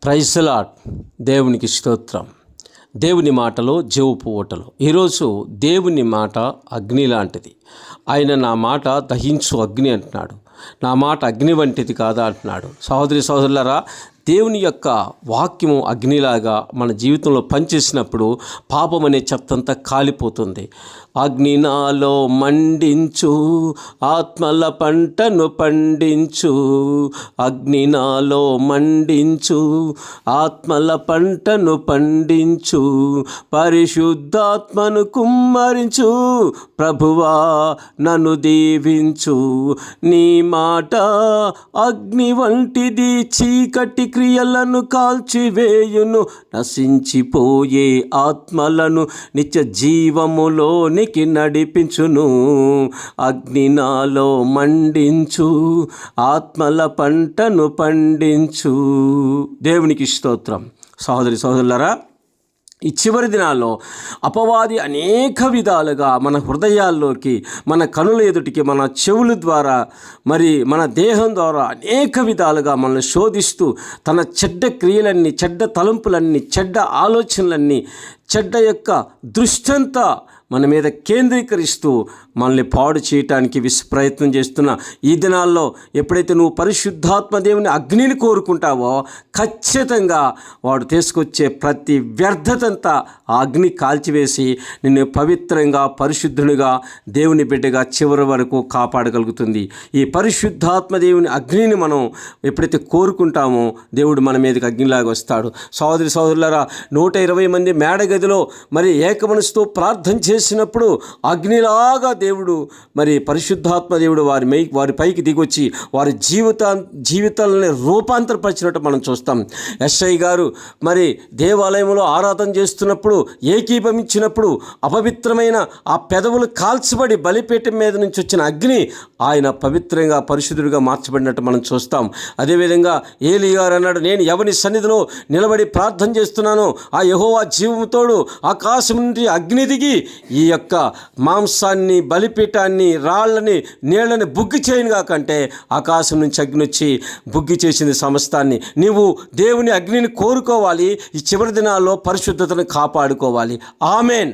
Praise the lord. దేవునికి స్తోత్రం. దేవుని మాటలో జీవపు ఊటలు. ఈరోజు దేవుని మాట అగ్ని లాంటిది. ఆయన నా మాట దహించు అగ్ని అంటున్నాడు. నా మాట అగ్ని వంటిది కాదా అంటున్నాడు. సహోదరి సహోదరులారా, దేవుని యొక్క వాక్యము అగ్నిలాగా మన జీవితంలో పనిచేసినప్పుడు పాపం అనే చెత్తంతా కాలిపోతుంది. అగ్ని నాలో మండించు, ఆత్మల పంటను పండించు. అగ్ని నాలో మండించు, ఆత్మల పంటను పండించు. పరిశుద్ధాత్మను కుమ్మరించు, ప్రభువా నన్ను దీవించు. నీ మాట అగ్ని వంటిది, చీకటి క్రియలను కాల్చివేయును. నశించిపోయే ఆత్మలను నిత్య జీవములోనికి నడిపించును. అగ్ని నాలో మండించు, ఆత్మల పంటను పండించు. దేవునికి స్తోత్రం. సహోదరి సహోదరులారా, ఈ చివరి దినాల్లో అపవాది అనేక విధాలుగా మన హృదయాల్లోకి, మన కనుల ఎదుటికి, మన చెవుల ద్వారా, మరి మన దేహం ద్వారా అనేక విధాలుగా మనల్ని శోధిస్తూ తన చెడ్డ క్రియలన్నీ, చెడ్డ తలంపులన్నీ, చెడ్డ ఆలోచనలన్నీ, చెడ్డ యొక్క దృష్టంతా మన మీద కేంద్రీకరిస్తూ మనల్ని పాడు చేయటానికి ప్రయత్నం చేస్తున్న ఈ దినాల్లో ఎప్పుడైతే నువ్వు పరిశుద్ధాత్మ దేవుని అగ్నిని కోరుకుంటావో, ఖచ్చితంగా వాడు తీసుకొచ్చే ప్రతి వ్యర్థతంతా ఆ అగ్ని కాల్చివేసి నిన్ను పవిత్రంగా, పరిశుద్ధునిగా, దేవుని బిడ్డగా చివరి వరకు కాపాడగలుగుతుంది. ఈ పరిశుద్ధాత్మ దేవుని అగ్నిని మనం ఎప్పుడైతే కోరుకుంటామో దేవుడు మన మీదకి అగ్నిలాగా వస్తాడు. సహోదరి సహోదరులారా, 120 మంది మేడగదిలో మరి ఏకమనసుతో ప్రార్థన చేసినప్పుడు అగ్నిలాగా దేవుడు, మరి పరిశుద్ధాత్మ దేవుడు వారి పైకి దిగొచ్చి వారి జీవితాలని రూపాంతరపరిచినట్టు మనం చూస్తాం. ఎస్ఐ గారు మరి దేవాలయంలో ఆరాధన చేస్తున్నప్పుడు, ఏకీభవించినప్పుడు అపవిత్రమైన ఆ పెదవులు కాల్చబడి బలిపీఠం మీద నుంచి వచ్చిన అగ్ని ఆయన పవిత్రంగా, పరిశుద్ధుడిగా మార్చబడినట్టు మనం చూస్తాం. అదేవిధంగా ఏలీ గారు అన్నాడు, నేను ఎవరి సన్నిధిలో నిలబడి ప్రార్థన చేస్తున్నానో ఆ యెహోవా జీవముతోడు ఆకాశం నుండి అగ్ని దిగి ఈ యొక్క మాంసాన్ని, బలిపీఠాన్ని, రాళ్ళని, నీళ్ళని బుగ్గి చేయనుగా కంటే ఆకాశం నుంచి అగ్ని వచ్చి బుగ్గి చేసింది సమస్తాన్ని. నీవు దేవుని అగ్నిని కోరుకోవాలి. ఈ చివరి దినాల్లో పరిశుద్ధతను కాపాడుకోవాలి. ఆమెన్.